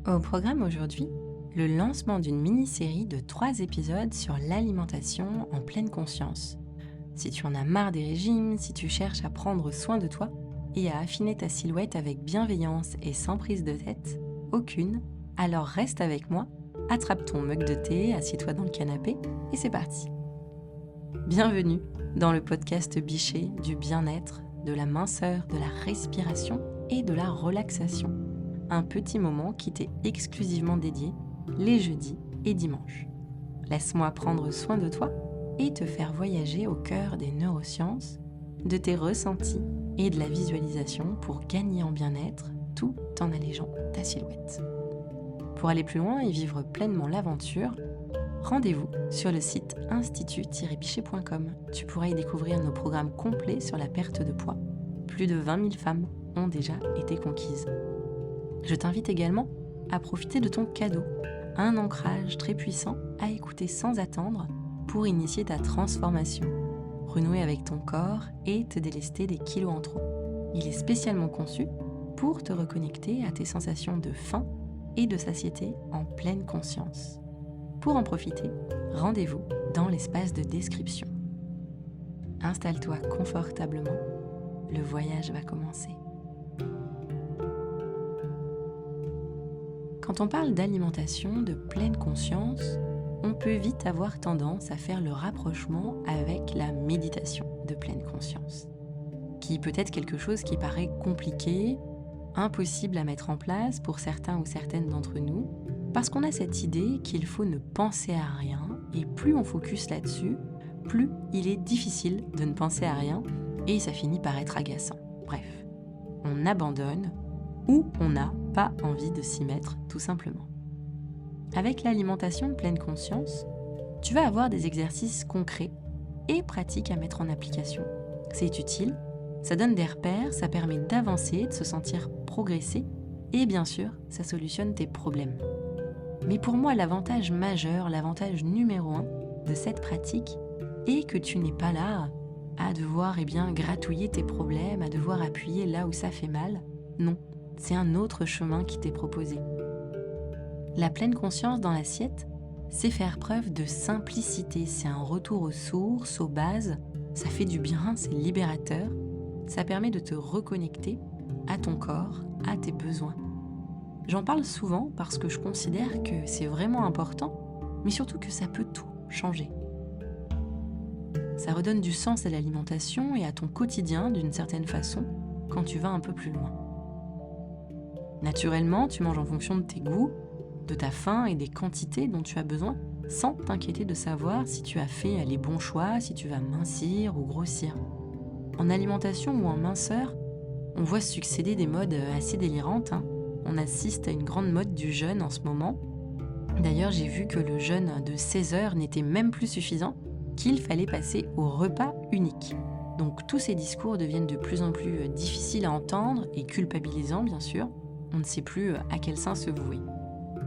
Au programme aujourd'hui, le lancement d'une mini-série de 3 épisodes sur l'alimentation en pleine conscience. Si tu en as marre des régimes, si tu cherches à prendre soin de toi et à affiner ta silhouette avec bienveillance et sans prise de tête, aucune, alors reste avec moi, attrape ton mug de thé, assieds-toi dans le canapé et c'est parti. Bienvenue dans le podcast Bichet du bien-être, de la minceur, de la respiration et de la relaxation. Un petit moment qui t'est exclusivement dédié les jeudis et dimanches. Laisse-moi prendre soin de toi et te faire voyager au cœur des neurosciences, de tes ressentis et de la visualisation pour gagner en bien-être tout en allégeant ta silhouette. Pour aller plus loin et vivre pleinement l'aventure, rendez-vous sur le site institut-bichet.com. Tu pourras y découvrir nos programmes complets sur la perte de poids. Plus de 20 000 femmes ont déjà été conquises. Je t'invite également à profiter de ton cadeau, un ancrage très puissant à écouter sans attendre pour initier ta transformation, renouer avec ton corps et te délester des kilos en trop. Il est spécialement conçu pour te reconnecter à tes sensations de faim et de satiété en pleine conscience. Pour en profiter, rendez-vous dans l'espace de description. Installe-toi confortablement, le voyage va commencer. Quand on parle d'alimentation de pleine conscience, on peut vite avoir tendance à faire le rapprochement avec la méditation de pleine conscience, qui peut être quelque chose qui paraît compliqué, impossible à mettre en place pour certains ou certaines d'entre nous, parce qu'on a cette idée qu'il faut ne penser à rien, et plus on focus là-dessus, plus il est difficile de ne penser à rien, et ça finit par être agaçant. Bref, on abandonne, ou on n'a pas envie de s'y mettre, tout simplement. Avec l'alimentation de pleine conscience, tu vas avoir des exercices concrets et pratiques à mettre en application. C'est utile, ça donne des repères, ça permet d'avancer, de se sentir progresser, et bien sûr, ça solutionne tes problèmes. Mais pour moi, l'avantage majeur, l'avantage numéro 1 de cette pratique est que tu n'es pas là à devoir gratouiller tes problèmes, à devoir appuyer là où ça fait mal. Non. C'est un autre chemin qui t'est proposé. La pleine conscience dans l'assiette, c'est faire preuve de simplicité, c'est un retour aux sources, aux bases, ça fait du bien, c'est libérateur, ça permet de te reconnecter à ton corps, à tes besoins. J'en parle souvent parce que je considère que c'est vraiment important, mais surtout que ça peut tout changer. Ça redonne du sens à l'alimentation et à ton quotidien d'une certaine façon quand tu vas un peu plus loin. Naturellement, tu manges en fonction de tes goûts, de ta faim et des quantités dont tu as besoin, sans t'inquiéter de savoir si tu as fait les bons choix, si tu vas mincir ou grossir. En alimentation ou en minceur, on voit succéder des modes assez délirantes. On assiste à une grande mode du jeûne en ce moment. D'ailleurs, j'ai vu que le jeûne de 16 heures n'était même plus suffisant, qu'il fallait passer au repas unique. Donc tous ces discours deviennent de plus en plus difficiles à entendre et culpabilisants, bien sûr. On ne sait plus à quel sein se vouer.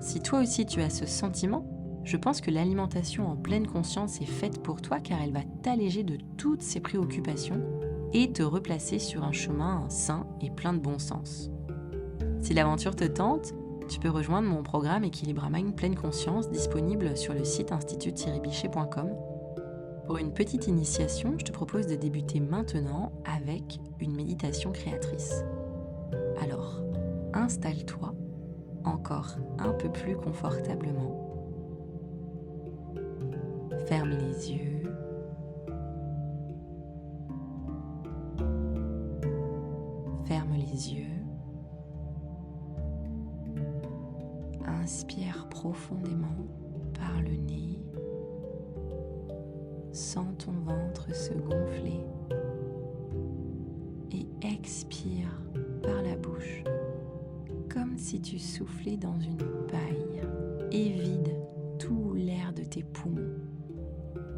Si toi aussi tu as ce sentiment, je pense que l'alimentation en pleine conscience est faite pour toi car elle va t'alléger de toutes ces préoccupations et te replacer sur un chemin sain et plein de bon sens. Si l'aventure te tente, tu peux rejoindre mon programme Équilibre Mind Pleine Conscience disponible sur le site institut-bichet.com. Pour une petite initiation, je te propose de débuter maintenant avec une méditation créatrice. Alors, installe-toi encore un peu plus confortablement. Ferme les yeux. Ferme les yeux. Inspire profondément par le nez. Sens ton ventre se gonfler. Et expire par la bouche. Comme si tu soufflais dans une paille et vide tout l'air de tes poumons.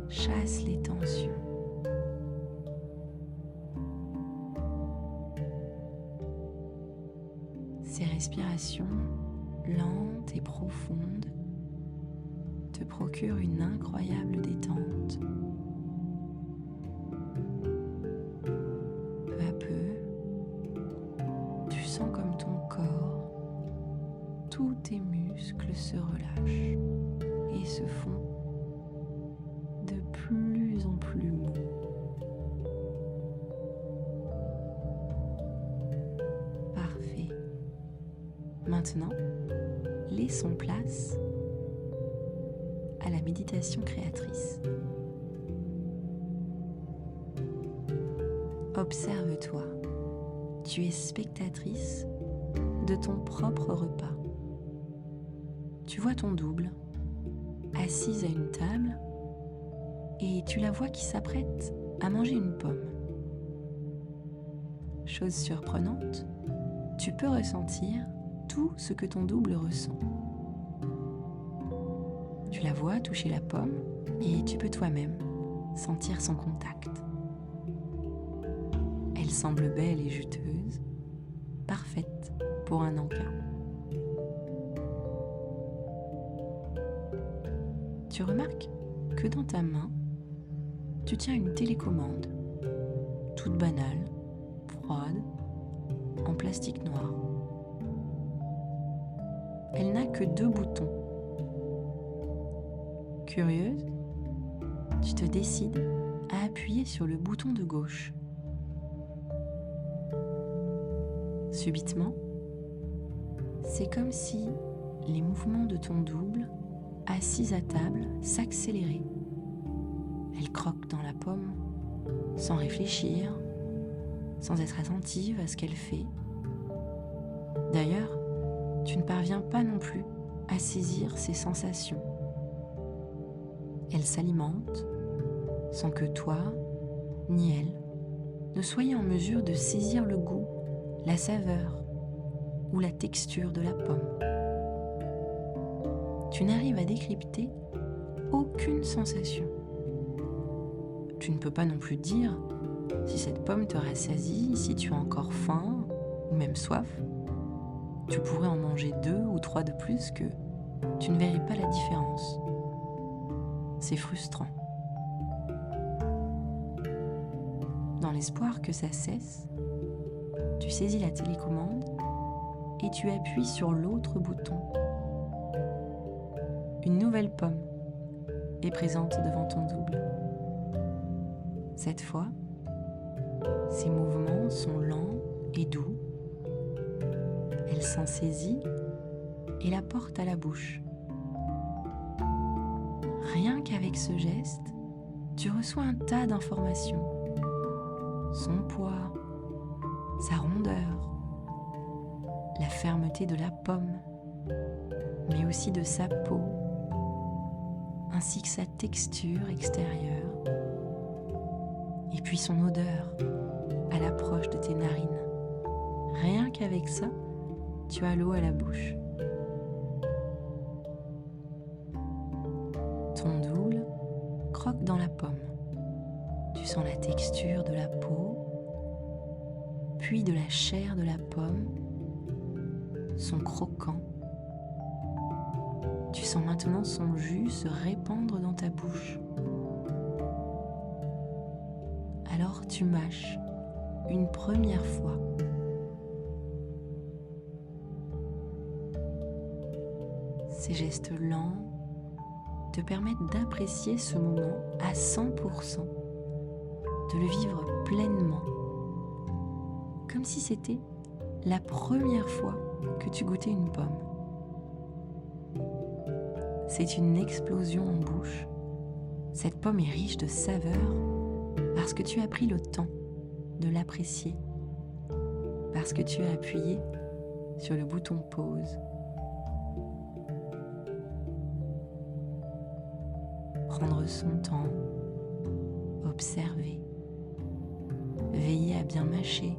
Chasse les tensions. Ces respirations lentes et profondes te procurent une incroyable détente. Peu à peu, tu sens comme ton corps, tous tes muscles se relâchent et se font de plus en plus mous. Parfait. Maintenant, laissons place à la méditation créatrice. Observe-toi. Tu es spectatrice de ton propre repas. Tu vois ton double, assise à une table, et tu la vois qui s'apprête à manger une pomme. Chose surprenante, tu peux ressentir tout ce que ton double ressent. Tu la vois toucher la pomme et tu peux toi-même sentir son contact. Elle semble belle et juteuse, parfaite pour un encas. Tu remarques que dans ta main, tu tiens une télécommande, toute banale, froide, en plastique noir. Elle n'a que 2 boutons. Curieuse, tu te décides à appuyer sur le bouton de gauche. Subitement, c'est comme si les mouvements de ton double, assise à table, s'accéléraient. Elle croque dans la pomme, sans réfléchir, sans être attentive à ce qu'elle fait. D'ailleurs, tu ne parviens pas non plus à saisir ses sensations. Elle s'alimente sans que toi, ni elle, ne soyez en mesure de saisir le goût, la saveur ou la texture de la pomme. Tu n'arrives à décrypter aucune sensation. Tu ne peux pas non plus dire si cette pomme te rassasie, si tu as encore faim ou même soif. Tu pourrais en manger 2 ou 3 de plus que tu ne verrais pas la différence. C'est frustrant. Dans l'espoir que ça cesse, tu saisis la télécommande et tu appuies sur l'autre bouton. Une nouvelle pomme est présente devant ton double. Cette fois, ses mouvements sont lents et doux. Elle s'en saisit et la porte à la bouche. Rien qu'avec ce geste, tu reçois un tas d'informations. Son poids, sa rondeur, la fermeté de la pomme, mais aussi de sa peau, ainsi que sa texture extérieure, et puis son odeur à l'approche de tes narines. Rien qu'avec ça, tu as l'eau à la bouche. Ton double croque dans la pomme. Tu sens la texture de la peau, puis de la chair de la pomme, son croquant. Tu sens maintenant son jus se répandre dans ta bouche. Alors tu mâches une première fois. Ces gestes lents te permettent d'apprécier ce moment à 100%, de le vivre pleinement, comme si c'était la première fois que tu goûtais une pomme. C'est une explosion en bouche. Cette pomme est riche de saveurs parce que tu as pris le temps de l'apprécier, parce que tu as appuyé sur le bouton pause. Prendre son temps, observer, veiller à bien mâcher,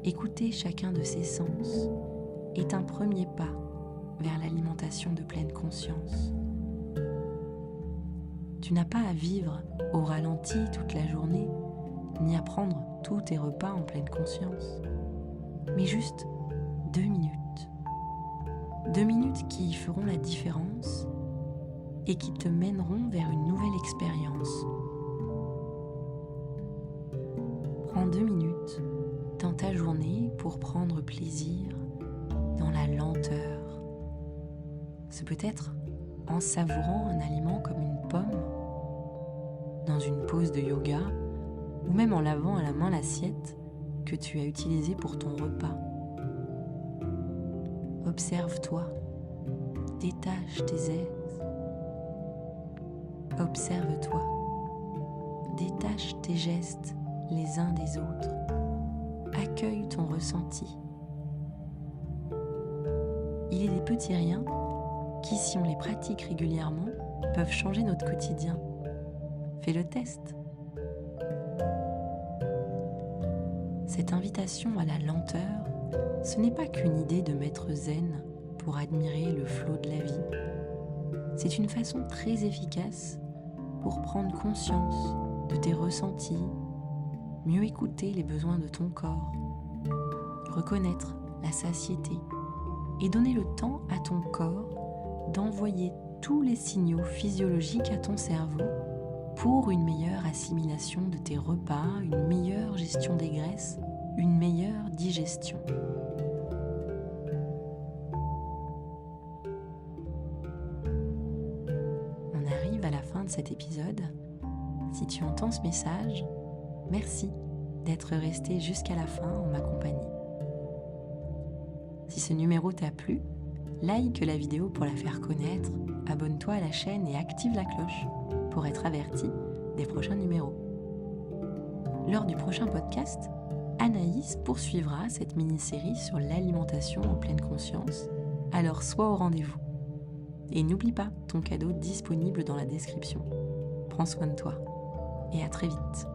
écouter chacun de ses sens est un premier pas vers l'alimentation de pleine conscience. Tu n'as pas à vivre au ralenti toute la journée, ni à prendre tous tes repas en pleine conscience, mais juste 2 minutes. 2 minutes qui feront la différence et qui te mèneront vers une nouvelle expérience. Prends 2 minutes dans ta journée pour prendre plaisir dans la lenteur, C'est peut-être en savourant un aliment comme une pomme, dans une pose de yoga, ou même en lavant à la main l'assiette que tu as utilisée pour ton repas. Observe-toi, détache tes aises. Observe-toi, détache tes gestes les uns des autres. Accueille ton ressenti. Il est des petits riens qui, si on les pratique régulièrement, peuvent changer notre quotidien. Fais le test. Cette invitation à la lenteur, ce n'est pas qu'une idée de maître zen pour admirer le flot de la vie. C'est une façon très efficace pour prendre conscience de tes ressentis, mieux écouter les besoins de ton corps, reconnaître la satiété et donner le temps à ton corps d'envoyer tous les signaux physiologiques à ton cerveau pour une meilleure assimilation de tes repas, une meilleure gestion des graisses, une meilleure digestion. On arrive à la fin de cet épisode. Si tu entends ce message, merci d'être resté jusqu'à la fin en ma compagnie. Si ce numéro t'a plu, like la vidéo pour la faire connaître, abonne-toi à la chaîne et active la cloche pour être averti des prochains numéros. Lors du prochain podcast, Anaïs poursuivra cette mini-série sur l'alimentation en pleine conscience, alors sois au rendez-vous. Et n'oublie pas ton cadeau disponible dans la description. Prends soin de toi et à très vite.